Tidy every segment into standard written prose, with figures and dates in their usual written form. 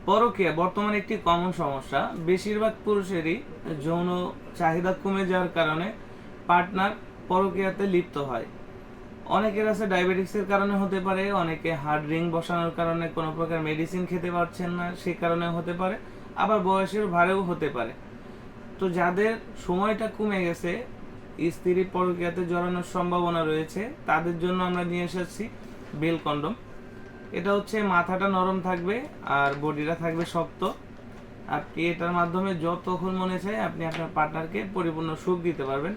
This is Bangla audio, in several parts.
পরকীয়া বর্তমানে একটি কমন সমস্যা। বেশিরভাগ পুরুষেরই যৌন চাহিদা কমে যাওয়ার কারণে পার্টনার পরকীয়াতে লিপ্ত হয়। অনেকের আছে ডায়াবেটিক্সের কারণে হতে পারে, অনেকে হার্ড রিং বসানোর কারণে কোনো প্রকার মেডিসিন খেতে পারছেন না সে কারণে হতে পারে, আবার বয়সের ভারেও হতে পারে। তো যাদের সময়টা কমে গেছে, স্ত্রী পরকীয়াতে জড়ানোর সম্ভাবনা রয়েছে, তাদের জন্য আমরা নিয়ে এসেছি বেল কন্ডম। এটা হচ্ছে মাথাটা নরম থাকবে আর বডিটা থাকবে শক্ত। আপনি এটার মাধ্যমে যতক্ষণ মনে চায় আপনি আপনার পার্টনারকে পরিপূর্ণ সুখ দিতে পারবেন।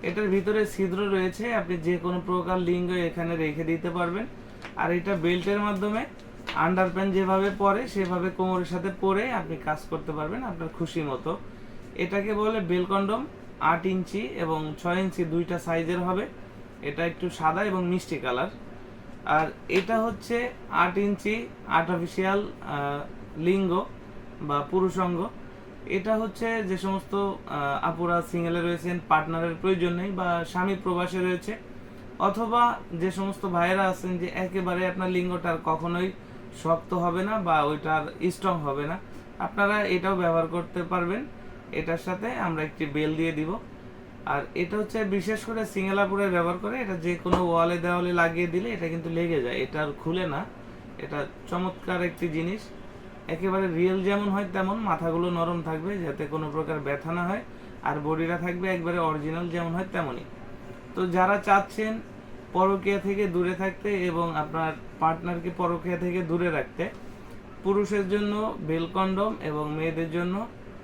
এটার ভিতরে ছিদ্র রয়েছে, আপনি যে কোনো প্রকার লিঙ্গ এখানে রেখে দিতে পারবেন। আর এটা বেল্টের মাধ্যমে আন্ডার প্যান্ট যেভাবে পরে সেভাবে কোমরের সাথে পরে আপনি কাজ করতে পারবেন আপনার খুশি মতো। এটাকে বলে বেল কন্ডম। 8 ইঞ্চি এবং 6 ইঞ্চি দুইটা সাইজের হবে। এটা একটু সাদা এবং মিষ্টি কালার। আর এটা হচ্ছে 8 ইঞ্চি আর্টিফিশিয়াল লিঙ্গ বা পুরুষাঙ্গ। এটা হচ্ছে যে সমস্ত আপুরা সিঙ্গেলে রয়েছেন, পার্টনারের প্রয়োজন নেই, বা স্বামী প্রবাসে রয়েছে, অথবা যে সমস্ত ভাইয়েরা আছেন যে একেবারে আপনার লিঙ্গটার কখনোই শক্ত হবে না বা ওইটার স্ট্রং হবে না, আপনারা এটাও ব্যবহার করতে পারবেন। এটার সাথে আমরা একটি বেল দিয়ে দিব। আর এটা হচ্ছে বিশেষ করে সিঙ্গেল আপুরা ব্যবহার করে। এটা যে কোনো ওয়ালে দেওয়ালে লাগিয়ে দিলে এটা কিন্তু লেগে যায়, এটা আর খুলে না। এটা চমৎকার একটি জিনিস, একেবারে রিয়েল যেমন হয় তেমন। মাথাগুলো নরম থাকবে যাতে কোনো প্রকার ব্যথা না হয়, আর বডিটা থাকবে একবারে অরিজিনাল যেমন হয় তেমনই। তো যারা চাচ্ছেন পরকীয়া থেকে দূরে থাকতে এবং আপনার পার্টনারকে পরকীয়া থেকে দূরে রাখতে, পুরুষের জন্য বেল কন্ডম এবং মেয়েদের জন্য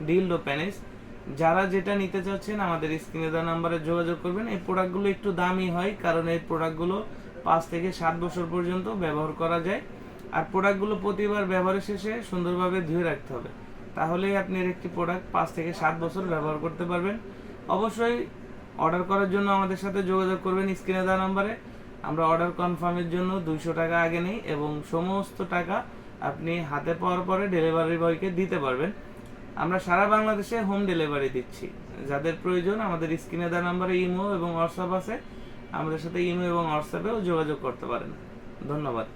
ডিলডো প্যানিস। যারা যেটা নিতে চাচ্ছেন আমাদের স্ক্রিনে দেওয়া নাম্বারে যোগাযোগ করবেন। এই প্রোডাক্টগুলো একটু দামি হয় কারণ এই প্রোডাক্টগুলো 5 থেকে 7 বছর পর্যন্ত ব্যবহার করা যায়। আর প্রোডাক্টগুলো প্রতিবার ব্যবহারের শেষে সুন্দরভাবে ধুয়ে রাখতে হবে, তাহলেই আপনি একটি প্রোডাক্ট 5 থেকে 7 বছর ব্যবহার করতে পারবেন। অবশ্যই অর্ডার করার জন্য আমাদের সাথে যোগাযোগ করবেন স্ক্রিনে দেওয়া নাম্বারে। আমরা অর্ডার কনফার্মের জন্য 200 টাকা আগে নেই এবং সমস্ত টাকা আপনি হাতে পাওয়ার পরে ডেলিভারি বয়কে দিতে পারবেন। আমরা সারা বাংলাদেশে হোম ডেলিভারি দিচ্ছি। যাদের প্রয়োজন আমাদের স্ক্রিনে দেওয়া নাম্বারে ইমো এবং হোয়াটসঅ্যাপ আছে, আমাদের সাথে ইমো এবং হোয়াটসঅ্যাপেও যোগাযোগ করতে পারেন। ধন্যবাদ।